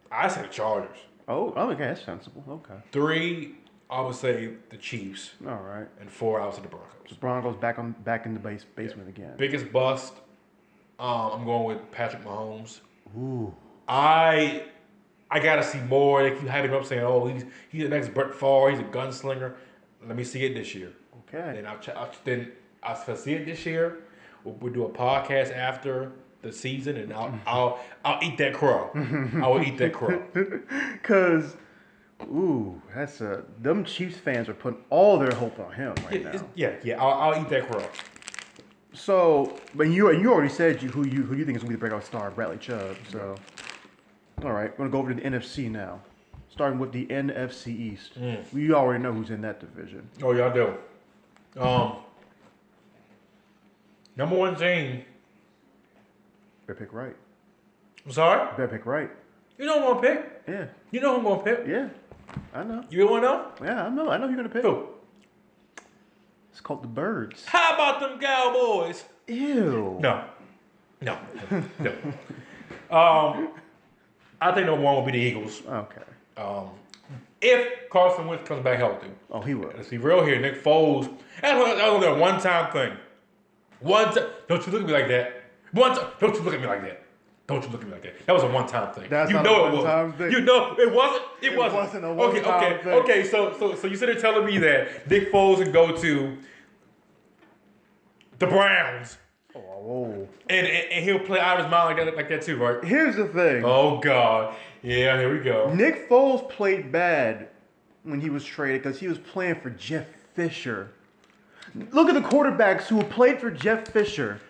I say the Chargers. Oh, okay, that's sensible. Okay. 3, I would say the Chiefs. All right. And 4, I would say the Broncos. The Broncos back in the basement again. Biggest bust, I'm going with Patrick Mahomes. Ooh. I gotta see more. Like you have him up saying, "Oh, he's the next Brett Favre. He's a gunslinger." Let me see it this year. Okay. Then I'll see it this year. We'll do a podcast after the season, and I'll eat that crow. I will eat that crow. Cause, them Chiefs fans are putting all their hope on him right now. I'll eat that crow. So, but you already said who you think is gonna be the breakout star, Bradley Chubb. So, all right, we're gonna go over to the NFC now, starting with the NFC East. We already know who's in that division. Oh, y'all do. Number 1 team. Better pick right. I'm sorry? Better pick right. You know who I'm gonna pick? Yeah. You know who I'm gonna pick? Yeah. I know. You wanna know? Yeah, I know. I know who you're gonna pick. Who? It's called the Birds. How about them Cowboys? Ew. No. I think number one will be the Eagles. Okay. If Carson Wentz comes back healthy. Oh, he will. Let's be real here. Nick Foles. That was only a one-time thing. One time. Don't you look at me like that. Don't you look at me like that. Don't you look at me like that. That was a one-time thing. That's you not know a it was. one-time thing. You know it wasn't. It wasn't a one-time thing. Okay. So you said they're telling me that Nick Foles can go to the Browns. Oh. And he'll play out of his mind like that too, right? Here's the thing. Oh God. Yeah, here we go. Nick Foles played bad when he was traded because he was playing for Jeff Fisher. Look at the quarterbacks who played for Jeff Fisher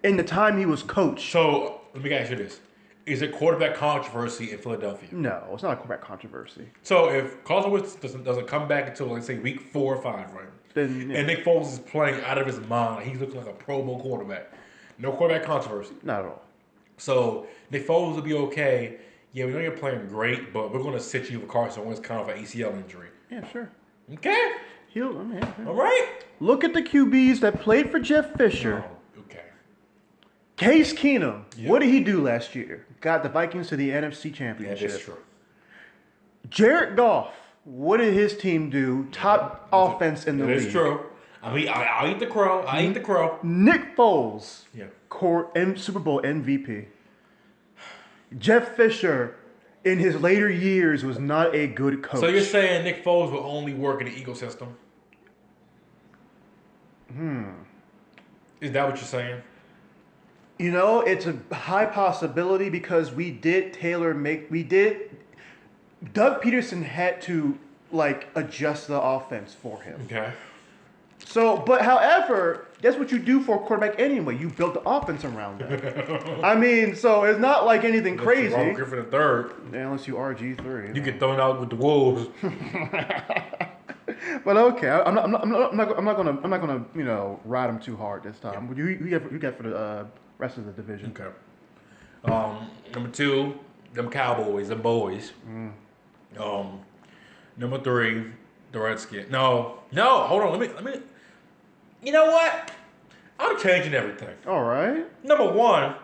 in the time he was coach. So let me ask you this: is it quarterback controversy in Philadelphia? No, it's not a quarterback controversy. So if Carson Wentz doesn't come back until let's say week 4 or 5, right? Then, yeah. And Nick Foles is playing out of his mind, he's looking like a Pro Bowl quarterback. No quarterback controversy. Not at all. So Nick Foles will be okay. Yeah, we know you're playing great, but we're going to sit you with Carson Wentz kind of an ACL injury. Yeah, sure. Okay. All right. Look at the QBs that played for Jeff Fisher. Oh, okay. Case Keenum. Yep. What did he do last year? Got the Vikings to the NFC Championship. Yeah, that's true. Jared Goff. What did his team do? Top offense in the league. That's true. I mean, I'll eat the crow. I eat the crow. Nick Foles. Yeah. Super Bowl MVP. Jeff Fisher, in his later years, was not a good coach. So you're saying Nick Foles will only work in the Eagle system? Is that what you're saying? You know, it's a high possibility because Doug Peterson had to adjust the offense for him. Okay. So, but however, that's what you do for a quarterback anyway. You built the offense around them. I mean, so it's not like anything crazy. Robert Griffin III. Yeah, unless you RG3. You get thrown out with the Wolves. But okay, I'm not gonna ride him too hard this time. What you got for the rest of the division? Okay. Number 2, them Cowboys, them boys. Number 3, the Redskins. No, hold on. Let me. You know what? I'm changing everything. All right. Number 1,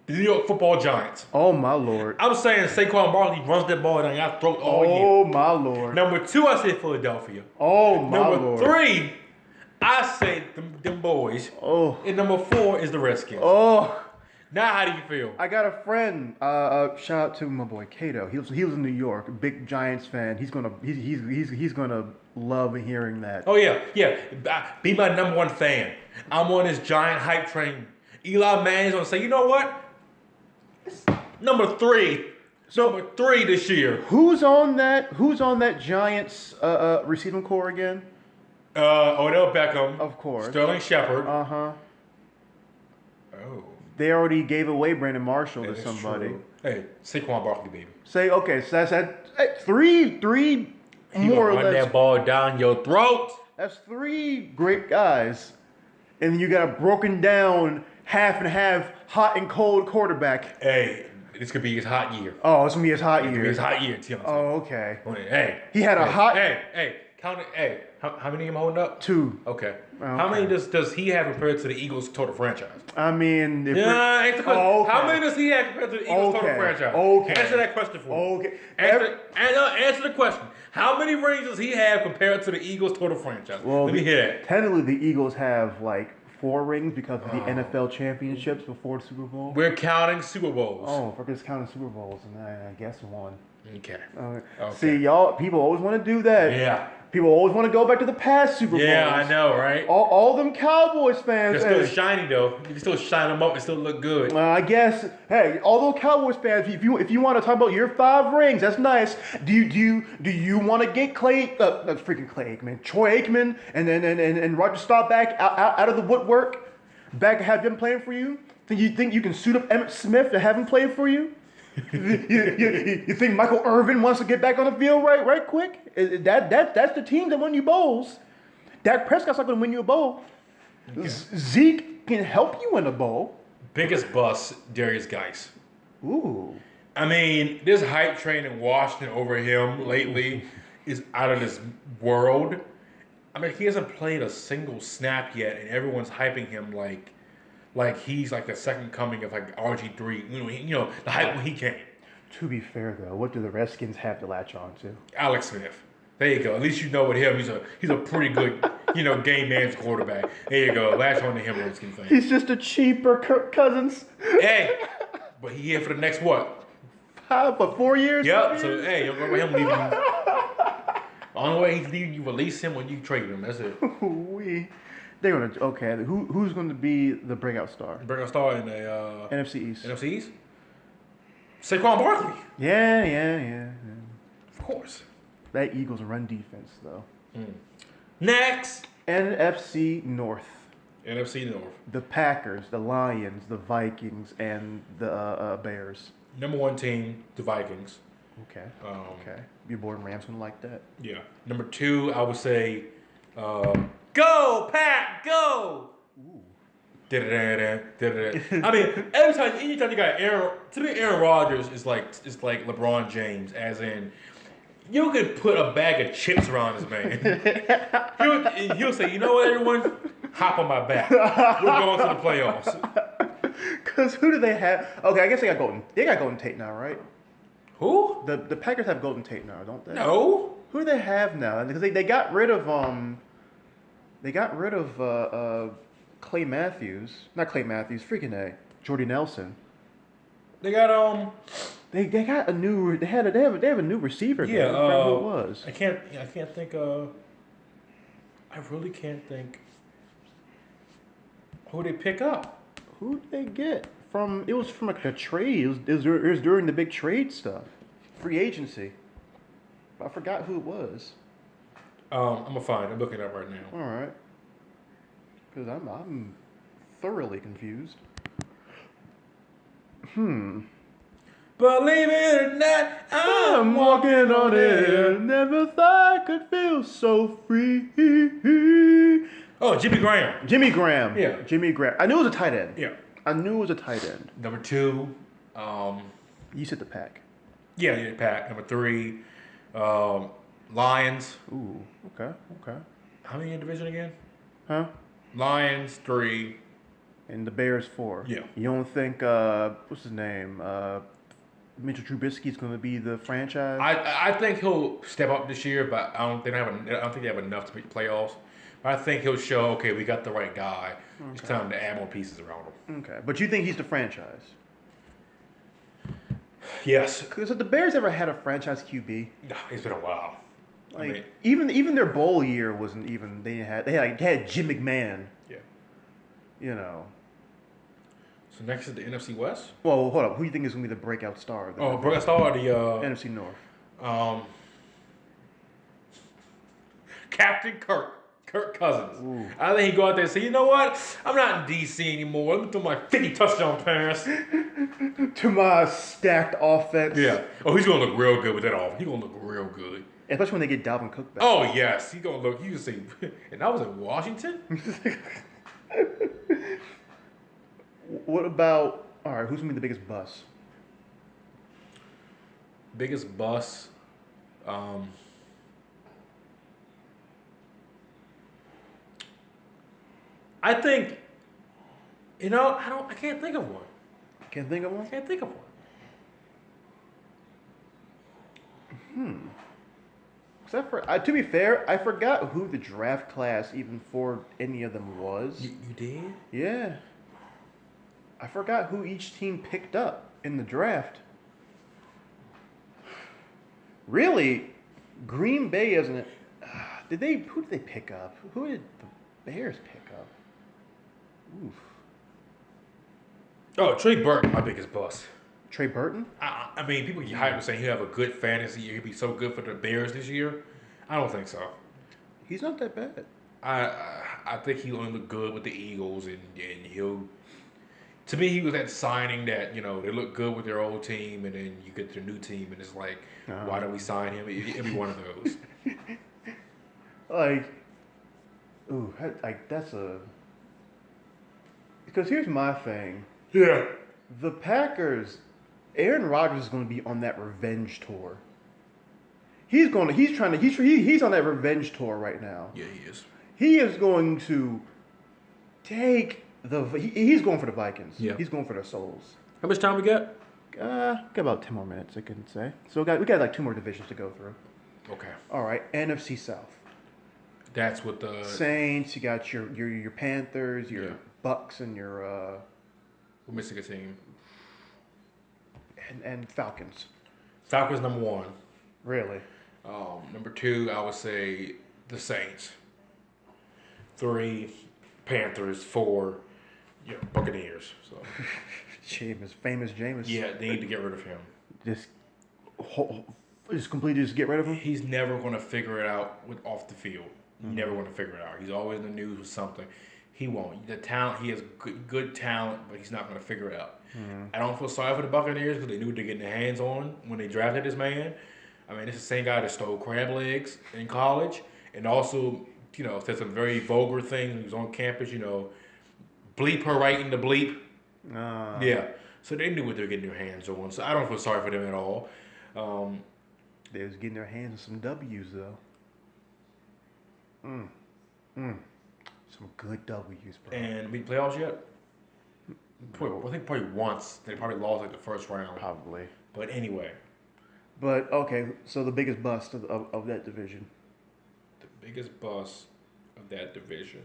the New York Football Giants. Oh my Lord. I'm saying Saquon Barkley runs that ball down your throat all year. Oh my Lord. Number 2, I say Philadelphia. Oh my Lord. Number 3, I say them boys. Oh. And number 4 is the Redskins. Oh. Now, how do you feel? I got a friend. Shout out to my boy Cato. He was in New York, a big Giants fan. He's gonna love hearing that. Oh yeah. Be my number 1 fan. I'm on this giant hype train. Eli Manning's gonna say, you know what? Number 3. Number 3 this year. Who's on that Giants receiving core again? Odell Beckham. Of course. Sterling Shepard. Uh-huh. Oh. They already gave away Brandon Marshall to somebody. True. Hey, Saquon Barkley, baby. So that's that. Three more or run less. that ball down your throat. That's 3 great guys, and you got a broken down half and half, hot and cold quarterback. Hey, this could be his hot year. Oh, it's gonna be his hot year. His hot year, Tim. Oh, okay. Hey, he had a hot. Hey, count it. Hey, how many of them holding up? 2. Okay. How many does he have compared to the Eagles' total franchise? I mean, answer the question. okay. How many does he have compared to the Eagles' total franchise? Okay. Answer that question for me. Okay. Answer the question. How many rings does he have compared to the Eagles' total franchise? Well, let me hear that. Technically, the Eagles have 4 rings because of the NFL championships before the Super Bowl. We're counting Super Bowls. Oh, if we're just counting Super Bowls, and I guess 1. Okay. See, people always want to do that. Yeah. People always want to go back to the past Super Bowls. Yeah, I know, right? All them Cowboys fans. They're still shiny though. You can still shine them up and still look good. I guess. Hey, all those Cowboys fans. If you want to talk about your 5 rings, that's nice. Do you want to get Troy Aikman, and Roger Staubach back out of the woodwork, back and have them playing for you? You think you can suit up Emmitt Smith to have him play for you? you think Michael Irvin wants to get back on the field right quick? That's the team that won you bowls. Dak Prescott's not going to win you a bowl. Okay. Zeke can help you win a bowl. Biggest bust, Darius Geis. Ooh. I mean, this hype train in Washington over him lately is out of this world. I mean, he hasn't played a single snap yet, and everyone's hyping him like he's like the second coming of like RG3. The hype when he came. To be fair, though, what do the Redskins have to latch on to? Alex Smith. There you go. At least you know with him, he's a pretty good, game man's quarterback. There you go. Latch on to him, Redskins fan. He's just a cheaper Kirk Cousins. Hey, but he here for the next what? 4 years? Yep. So hey, you're gonna him leaving you. The only way he's leaving you, release him when you trade him. That's it. They're gonna Who's going to be the breakout star? Breakout star in the NFC East. NFC East. Saquon Barkley. Yeah. Of course. That Eagles run defense, though. Next. NFC North. NFC North. The Packers, the Lions, the Vikings, and the Bears. Number 1 team, the Vikings. Okay. Your boy Rams gonna like that. Yeah. Number 2, I would say, go Pack, go. Ooh. I mean, anytime you got Aaron Rodgers is like LeBron James, as in you could put a bag of chips around this man. He'll say, you know what, everyone, hop on my back. We're going to the playoffs. Because who do they have? Okay, I guess they got Golden Tate now, right? Who? The Packers have Golden Tate now, don't they? No. Who do they have now? Because they got rid of Clay Matthews. Not Clay Matthews, freaking A. Jordy Nelson. They got They got a new they have a new receiver. Yeah, I forgot who it was. I can't think I really can't think who they pick up. Who did they get from? It was from like a trade. It was during the big trade stuff, free agency. I forgot who it was. I'm gonna find. I'm looking it up right now. All right. Because I'm thoroughly confused. Believe it or not, I'm walking on air. Never thought I could feel so free. Oh, Jimmy Graham. Jimmy Graham. Yeah. Jimmy Graham. I knew it was a tight end. Yeah. I knew it was a tight end. Number 2, You said the Pack. yeah, Pack. Number 3, Lions. Ooh. Okay. How many in division again? Huh? Lions 3. And the Bears 4. Yeah. You don't think what's his name? Mitchell Trubisky's going to be the franchise? I think he'll step up this year, but I don't think they have enough to make the playoffs. But I think he'll show, okay, we got the right guy. Okay. It's time to add more pieces around him. Okay, but you think he's the franchise? Yes. Because have the Bears ever had a franchise QB? No, it's been a while. Like even their bowl year wasn't even. They had Jim McMahon. Yeah. You know. So next is the NFC West. Well, hold up. Who do you think is going to be the breakout star? Breakout star or the NFC North. Captain Kirk Cousins. Ooh. I think he go out there and say, you know what? I'm not in DC anymore. Let me throw my 50 touchdown pass. To my stacked offense. Yeah. Oh, he's gonna look real good with that offense. He's gonna look real good. Especially when they get Dalvin Cook back. Oh yes, he's gonna look. You can see, and I was in Washington. What about? All right, who's gonna be the biggest bust? Biggest bust. I think. I can't think of one. Can't think of one. Can't think of one. To be fair, I forgot who the draft class even for any of them was. You did? Yeah. I forgot who each team picked up in the draft. Really, Green Bay isn't. Who did they pick up? Who did the Bears pick up? Oof. Oh, Trey Burton, my biggest bust. Trey Burton? I mean, people get hyped saying he'll have a good fantasy year. He'll be so good for the Bears this year. I don't think so. He's not that bad. I think he'll only look good with the Eagles, and he'll. To me, he was that signing that they look good with their old team, and then you get their new team, and it's like, why don't we sign him? It'll be one of those. That's a. Because here's my thing. Yeah. The Packers, Aaron Rodgers is going to be on that revenge tour. He's on that revenge tour right now. Yeah, he is. He is going to he's going for the Vikings. Yeah. He's going for their souls. How much time we got? Got about 10 more minutes, I can say. So we got like 2 more divisions to go through. Okay. All right, NFC South. That's what the Saints. You got your Panthers, your Bucks, and your we're missing a team. And Falcons. Falcons number 1. Really? Number 2, I would say the Saints. 3, Panthers. 4, Buccaneers. So famous Jameis. yeah, they need to get rid of him. Just completely just get rid of him. He's never going to figure it out off the field. Never going to figure it out. He's always in the news with something. He won't. The talent, he has good talent, but he's not going to figure it out. I don't feel sorry for the Buccaneers because they knew what they're getting their hands on when they drafted this man. I mean, it's the same guy that stole crab legs in college and also, said some very vulgar things. He was on campus, bleep her right in the bleep. Yeah. So they knew what they were getting their hands on. So I don't feel sorry for them at all. They was getting their hands on some W's, though. Some good W's, bro. And we playoffs yet? I think probably once. They probably lost like the first round. Probably. But anyway. But, okay, so the biggest bust of that division. The biggest bust of that division.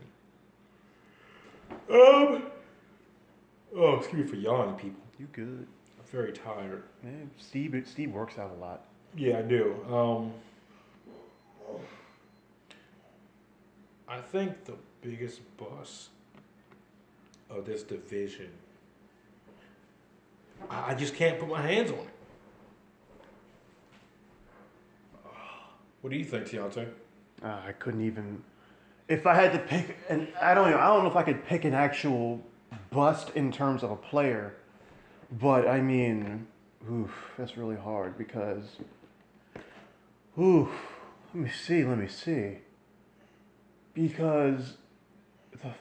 Excuse me for yawning, people. You good. I'm very tired. Man, Steve works out a lot. Yeah, I do. I think the biggest bust of this division, I just can't put my hands on it. What do you think, Deontay? I couldn't even. If I had to pick, and I don't know if I could pick an actual bust in terms of a player, but I mean, that's really hard because, let me see, because the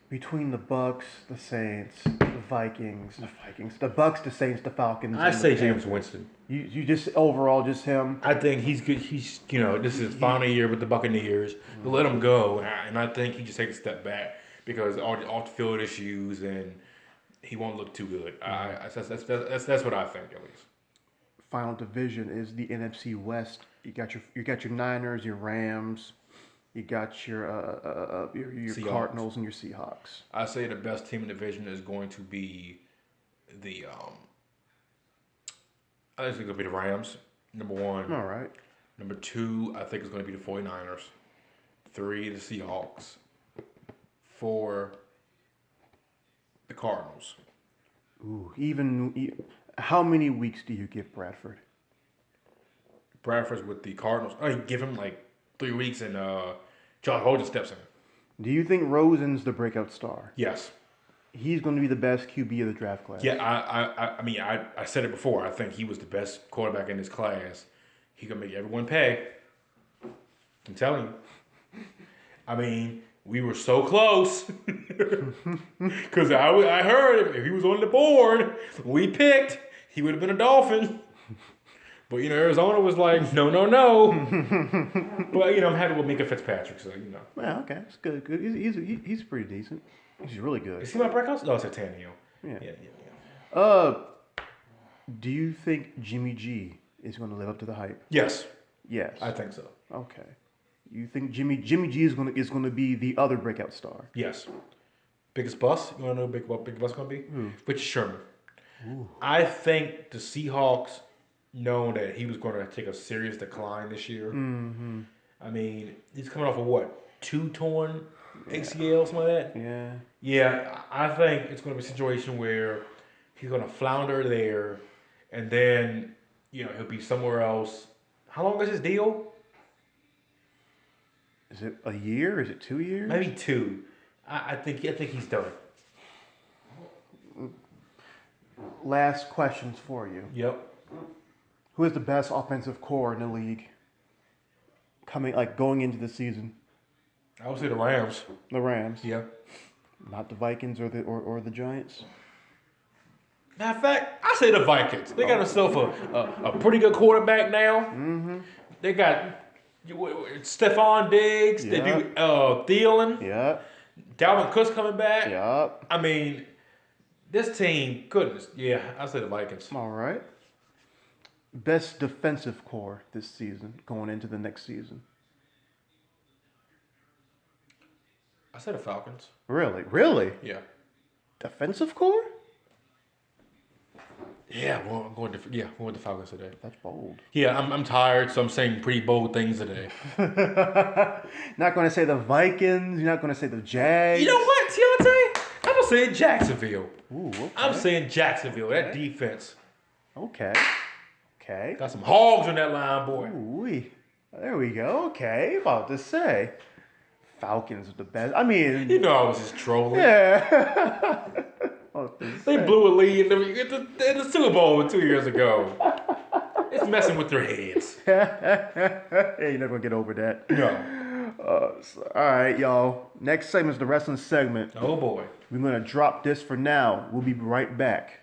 between the Bucks, the Saints, the Vikings, the Bucks, the Saints, the Falcons. I say James Winston. You just overall just him. I think he's good. He's this is his final year with the Buccaneers. But let him go, and I think he just takes a step back because all the field issues and he won't look too good. That's what I think at least. Final division is the NFC West. You got your Niners, your Rams. You got your Cardinals and your Seahawks. I say the best team in the division is going to be the I think it's going to be the Rams, number 1. All right. Number 2, I think it's going to be the 49ers. 3, the Seahawks. 4, the Cardinals. Ooh, how many weeks do you give Bradford? Bradford's with the Cardinals. I give him like 3 weeks and Josh Holden steps in. Do you think Rosen's the breakout star? Yes. He's going to be the best QB of the draft class. Yeah, I mean, I said it before. I think he was the best quarterback in this class. He can make everyone pay. I'm telling you. I mean, we were so close. Because I heard if he was on the board, we picked, he would have been a Dolphin. But, Arizona was like, no. But, I'm happy with Minka Fitzpatrick, so, Well, okay. It's good. He's pretty decent. He's really good. Is he my breakout? No, it's a Tannehill. Yeah. Do you think Jimmy G is going to live up to the hype? Yes. Yes. I think so. Okay. You think Jimmy G is going to be the other breakout star? Yes. Biggest bust? You want to know what big bust going to be? Richard Sherman. Ooh. I think the Seahawks know that he was going to take a serious decline this year. Mm-hmm. I mean, he's coming off of what? 2 torn ACL, something like that? Yeah. Yeah, I think it's going to be a situation where he's going to flounder there, and then, he'll be somewhere else. How long is his deal? Is it a year? Is it 2 years? Maybe 2. I think he's done. Last questions for you. Yep. Who is the best offensive core in the league? Going into the season. I would say the Rams. The Rams. Yeah. Not the Vikings or the Giants. Matter of fact, I say the Vikings. They got themselves a pretty good quarterback now. Mm-hmm. They got Stephon Diggs. They do Thielen. Yeah. Dalvin Cook's coming back. Yeah. I mean, this team, goodness. Yeah, I say the Vikings. All right. Best defensive core this season going into the next season. I say the Falcons. Really? Really? Yeah. Defensive core? Yeah, I'm going with the Falcons today. That's bold. Yeah, I'm tired, so I'm saying pretty bold things today. Not going to say the Vikings. You're not going to say the Jags. You know what, Deontay? I'm going to say Jacksonville. Ooh, okay. I'm saying Jacksonville. That defense. Okay. Got some hogs on that line, boy. Ooh, there we go. Okay, about to say. Falcons are the best. I mean, you know I was just trolling. Yeah. They blew a lead in the Super Bowl 2 years ago. It's messing with their heads. Hey, you're never gonna get over that. No. All right, y'all. Next segment is the wrestling segment. Oh boy. We're gonna drop this for now. We'll be right back.